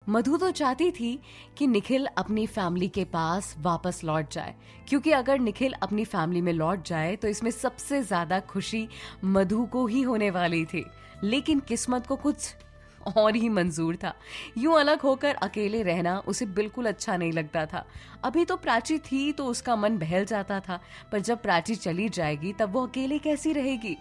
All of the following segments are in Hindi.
मधु तो चाहती थी कि निखिल अपनी फैमिली के पास वापस लौट जाए, क्योंकि अगर निखिल अपनी फैमिली में लौट जाए तो इसमें सबसे ज्यादा खुशी मधु को ही होने वाली थी। लेकिन किस्मत को कुछ और ही मंजूर था। यूं अलग होकर अकेले रहना उसे बिल्कुल अच्छा नहीं लगता था। अभी तो प्राची थी तो उसका मन बहल जाता था, पर जब प्राची चली जाएगी तब वो अकेले कैसी रहेगी।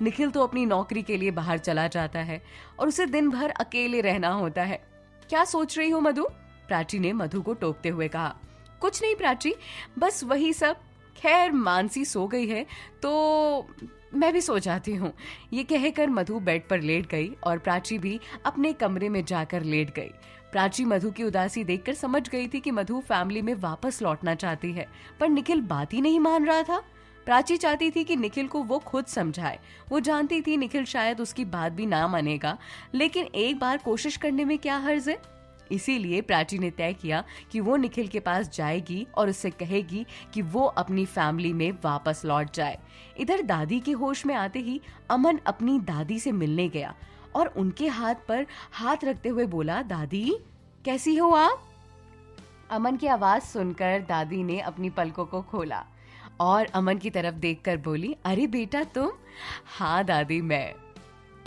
निखिल तो अपनी नौकरी के लिए बाहर चला जाता है और उसे दिन भर अकेले रहना होता है। क्या सोच रही हो मधु? प्राची ने मधु को टोकते हुए कहा। कुछ नहीं प्राची, बस वही सब। खैर मानसी सो गई है तो मैं भी सो जाती हूँ। ये कहकर मधु बेड पर लेट गई और प्राची भी अपने कमरे में जाकर लेट गई। प्राची मधु की उदासी देखकर समझ गई थी कि मधु फैमिली में वापस लौटना चाहती है, पर निखिल बात ही नहीं मान रहा था। प्राची चाहती थी कि निखिल को वो खुद समझाए। वो जानती थी निखिल शायद उसकी बात भी ना मानेगा, लेकिन एक बार कोशिश करने में क्या हर्ज है। इसीलिए प्राची ने तय किया कि वो निखिल के पास जाएगी और उससे कहेगी कि वो अपनी फैमिली में वापस लौट जाए। इधर दादी के होश में आते ही अमन अपनी दादी से मिलने गया और उनके हाथ पर हाथ रखते हुए बोला, दादी कैसी हो आप? अमन की आवाज सुनकर दादी ने अपनी पलकों को खोला और अमन की तरफ देखकर बोली, अरे बेटा तुम? हाँ दादी मैं।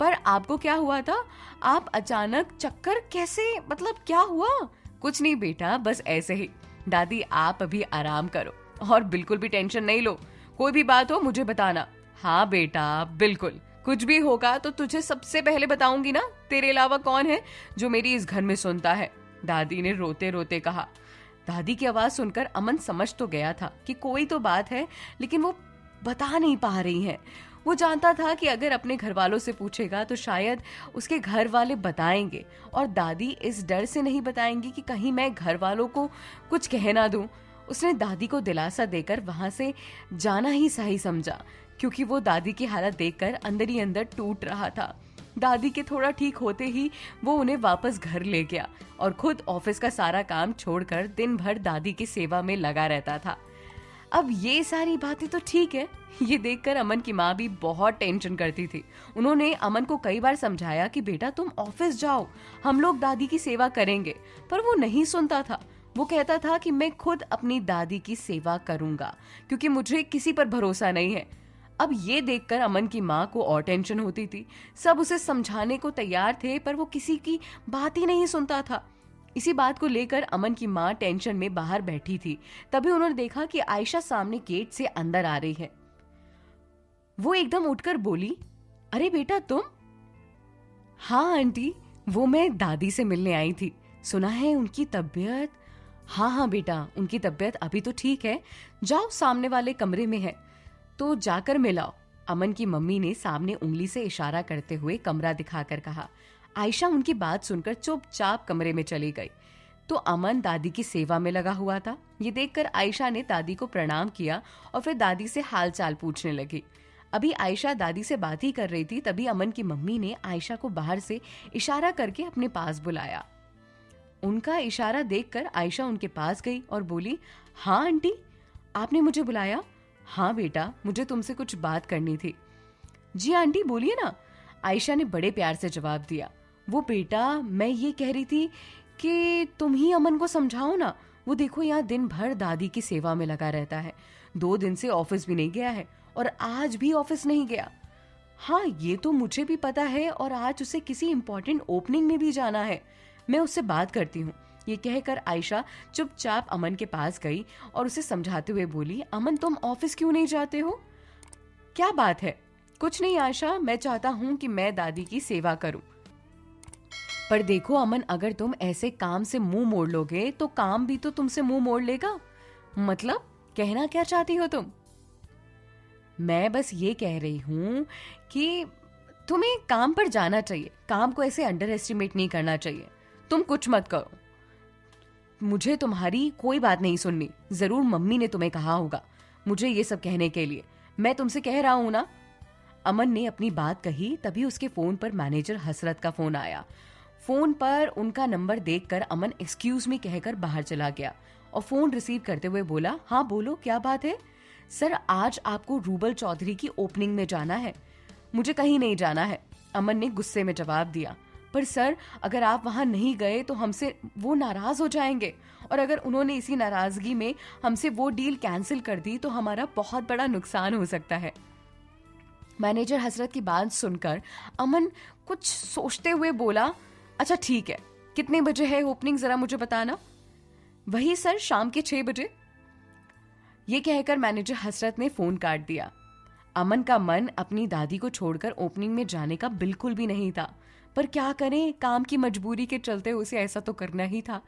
पर आपको क्या हुआ था? आप अचानक चक्कर कैसे, मतलब क्या हुआ? कुछ नहीं बेटा, बस ऐसे ही। दादी आप अभी आराम करो और बिल्कुल भी टेंशन नहीं लो। कोई भी बात हो मुझे बताना। हाँ बेटा बिल्कुल, कुछ भी होगा तो तुझे सबसे पहले बताऊंगी ना। तेरे अलावा कौन है जो मेरी इस घर में सुनता है? दादी ने रोते रोते कहा। दादी की आवाज सुनकर अमन समझ तो गया था कि कोई तो बात है, लेकिन वो बता नहीं पा रही है। वो जानता था कि अगर अपने घर वालों से पूछेगा तो शायद उसके घर वाले बताएंगे, और दादी इस डर से नहीं बताएंगी कि कहीं मैं घर वालों को कुछ कह ना दूं। उसने दादी को दिलासा देकर वहां से जाना ही सही समझा, क्योंकि वो दादी की हालत देखकर अंदर ही अंदर टूट रहा था। दादी के थोड़ा ठीक होते ही वो उन्हें वापस घर ले गया और खुद ऑफिस का सारा काम छोड़कर दिन भर दादी की सेवा में लगा रहता था। अब ये सारी बातें तो ठीक है, ये देखकर अमन की माँ भी बहुत टेंशन करती थी। उन्होंने अमन को कई बार समझाया कि बेटा तुम ऑफिस जाओ, हम लोग दादी की सेवा करेंगे, पर वो नहीं सुनता था। वो कहता था कि मैं खुद अपनी दादी की सेवा करूंगा, क्योंकि मुझे किसी पर भरोसा नहीं है। अब ये देखकर अमन की माँ को और टेंशन होती थी। सब उसे समझाने को तैयार थे, पर वो किसी की बात ही नहीं सुनता था। इसी बात को लेकर अमन की माँ टेंशन में बाहर बैठी थी। तभी उन्होंने देखा कि आयशा सामने गेट से अंदर आ रही है। वो एकदम उठकर बोली, अरे बेटा तुम? हाँ आंटी, वो मैं दादी से मिलने आई थी। सुना है उनकी तबीयत? हाँ हाँ बेटा, उनकी तबीयत अभी तो ठीक है। जाओ, सामने वाले कमरे में है तो जाकर मिलाओ। अमन की मम्मी ने सामने उंगली से इशारा करते हुए कमरा दिखाकर कहा। आयशा उनकी बात सुनकर चुपचाप कमरे में चली गई तो अमन दादी की सेवा में लगा हुआ था। ये देखकर आयशा ने दादी को प्रणाम किया और फिर दादी से हालचाल पूछने लगी। अभी आयशा दादी से बात ही कर रही थी, तभी अमन की मम्मी ने आयशा को बाहर से इशारा करके अपने पास बुलाया। उनका इशारा देखकर आयशा उनके पास गई और बोली, हाँ आंटी, आपने मुझे बुलाया? हाँ बेटा, मुझे तुमसे कुछ बात करनी थी। जी आंटी बोलिए ना, आयशा ने बड़े प्यार से जवाब दिया। वो बेटा, मैं ये कह रही थी कि तुम ही अमन को समझाओ ना। वो देखो यहाँ दिन भर दादी की सेवा में लगा रहता है, 2 दिन से ऑफिस भी नहीं गया है और आज भी ऑफिस नहीं गया। हाँ ये तो मुझे भी पता है, और आज उसे किसी इम्पोर्टेंट ओपनिंग में भी जाना है। मैं उससे बात करती हूँ। ये कहकर आयशा चुपचाप अमन के पास गई और उसे समझाते हुए बोली, अमन तुम ऑफिस क्यों नहीं जाते हो? क्या बात है? कुछ नहीं आयशा, मैं चाहता हूँ कि मैं दादी की सेवा करूँ। पर देखो अमन, अगर तुम ऐसे काम से मुंह मोड़ लोगे तो काम भी तो तुमसे मुंह मोड़ लेगा। मतलब कहना क्या चाहती हो तुम? मैं बस ये कह रही हूँ कि तुम्हें काम पर जाना चाहिए, काम को ऐसे अंडर एस्टिमेट नहीं करना चाहिए। तुम कुछ मत करो, मुझे तुम्हारी कोई बात नहीं सुननी। जरूर मम्मी ने तुम्हें कहा होगा मुझे ये सब कहने के लिए, मैं तुमसे कह रहा हूं ना। अमन ने अपनी बात कही, तभी उसके फोन पर मैनेजर हसरत का फोन आया। फोन पर उनका नंबर देखकर अमन एक्सक्यूज मी कहकर बाहर चला गया और फोन रिसीव करते हुए बोला, हाँ बोलो क्या बात है? सर आज आपको रूबल चौधरी की ओपनिंग में जाना है। मुझे कहीं नहीं जाना है, अमन ने गुस्से में जवाब दिया। पर सर, अगर आप वहाँ नहीं गए तो हमसे वो नाराज़ हो जाएंगे, और अगर उन्होंने इसी नाराज़गी में हमसे वो डील कैंसिल कर दी तो हमारा बहुत बड़ा नुकसान हो सकता है। मैनेजर हसरत की बात सुनकर अमन कुछ सोचते हुए बोला, अच्छा ठीक है, कितने बजे है ओपनिंग, जरा मुझे बताना। वही सर, शाम के 6 बजे। ये कहकर मैनेजर हसरत ने फोन काट दिया। अमन का मन अपनी दादी को छोड़कर ओपनिंग में जाने का बिल्कुल भी नहीं था, पर क्या करें, काम की मजबूरी के चलते उसे ऐसा तो करना ही था।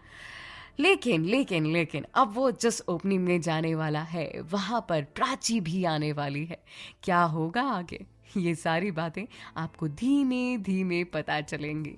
लेकिन लेकिन लेकिन अब वो जिस ओपनिंग में जाने वाला है वहां पर प्राची भी आने वाली है। क्या होगा आगे, ये सारी बातें आपको धीमे धीमे पता चलेंगी।